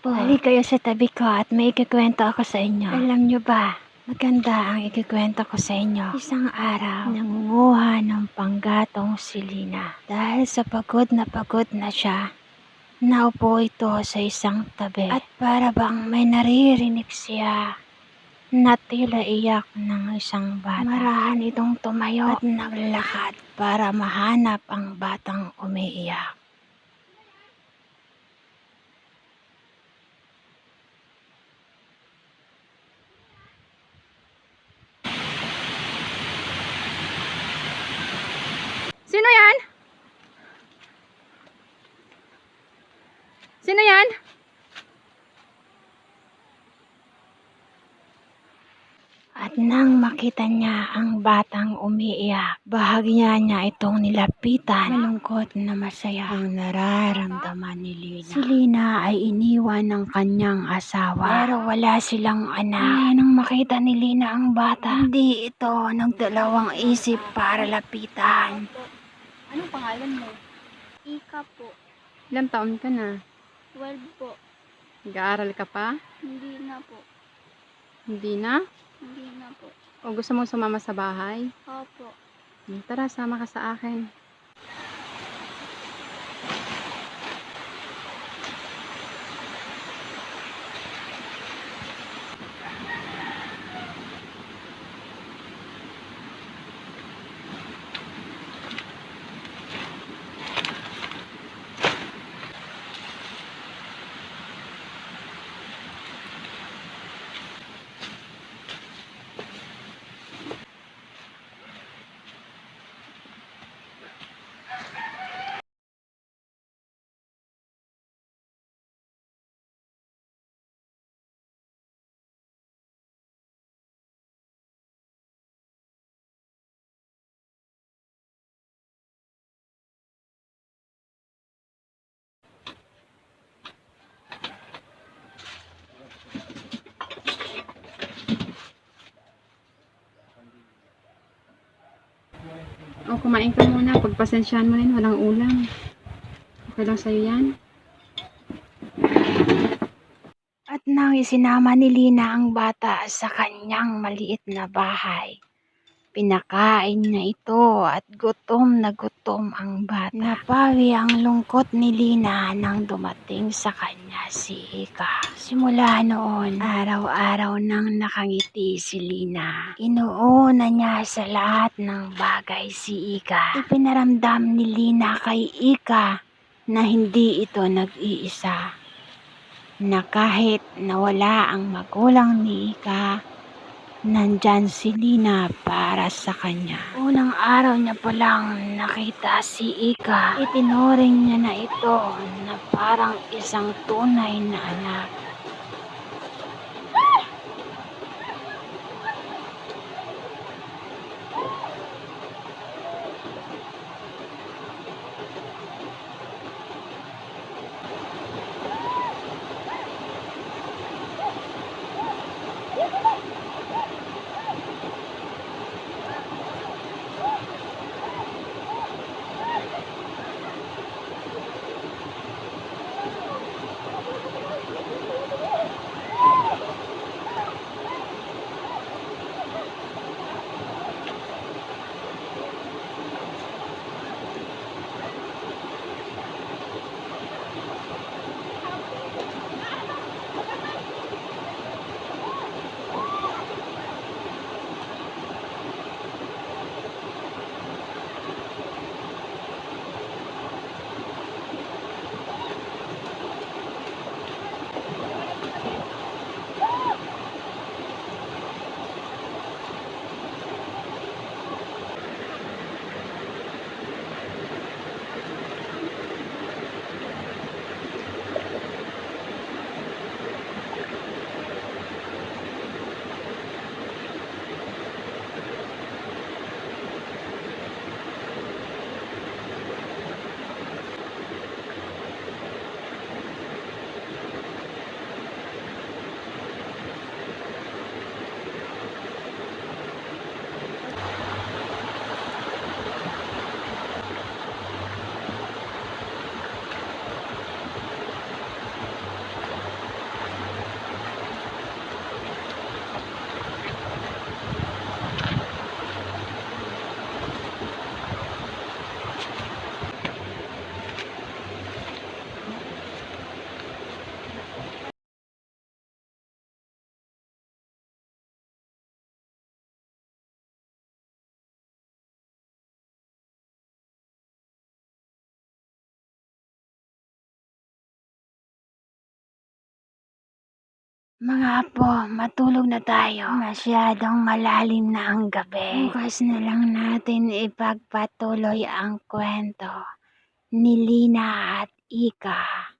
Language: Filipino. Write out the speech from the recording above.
po. Halika kayo sa tabi ko at may ikikwento ako sa inyo. Alam nyo ba, maganda ang ikikwento ko sa inyo. Isang araw, nangunguha ng panggatong si Lina. Dahil sa pagod na siya, naupo ito sa isang tabi. At para bang may naririnig siya na tila iyak ng isang bata. Marahan itong tumayo at naglakad para mahanap ang batang umiiyak. Sino yan? Sino yan? At nang makita niya ang batang umiiyak, bahagya niya itong nilapitan. Malungkot na masaya ang nararamdaman ni Lina. Si Lina ay iniwan ng kanyang asawa, pero wala silang anak. Nang makita ni Lina ang bata, hindi ito nagdalawang isip para lapitan. Anong pangalan mo? Ika po. Ilang taon ka na? 12 po. Nag-aaral ka pa? Hindi na po. Hindi na? Hindi na po. O gusto mong sumama sa bahay? Opo. Tara, sama ka sa akin. O, kumain ka muna. Pagpasensyahan mo rin, walang ulam. Okay lang sa'yo yan? At nang isinama ni Lina ang bata sa kanyang maliit na bahay, pinakain niya ito at gutom na gutom ang bata. Napawi ang lungkot ni Lina nang dumating sa kanya si Ika. Simula noon, araw-araw nang nakangiti si Lina. Inuuna niya sa lahat ng bagay si Ika. Ipinaramdam ni Lina kay Ika na hindi ito nag-iisa. Na kahit nawala ang magulang ni Ika, nandyan si Lina para sa kanya. Unang araw niya palang nakita si Ika, itinuring niya na ito na parang isang tunay na anak. Mga apo, matulog na tayo. Masyadong malalim na ang gabi. Bukas na lang natin ipagpatuloy ang kwento ni Lina at Ika.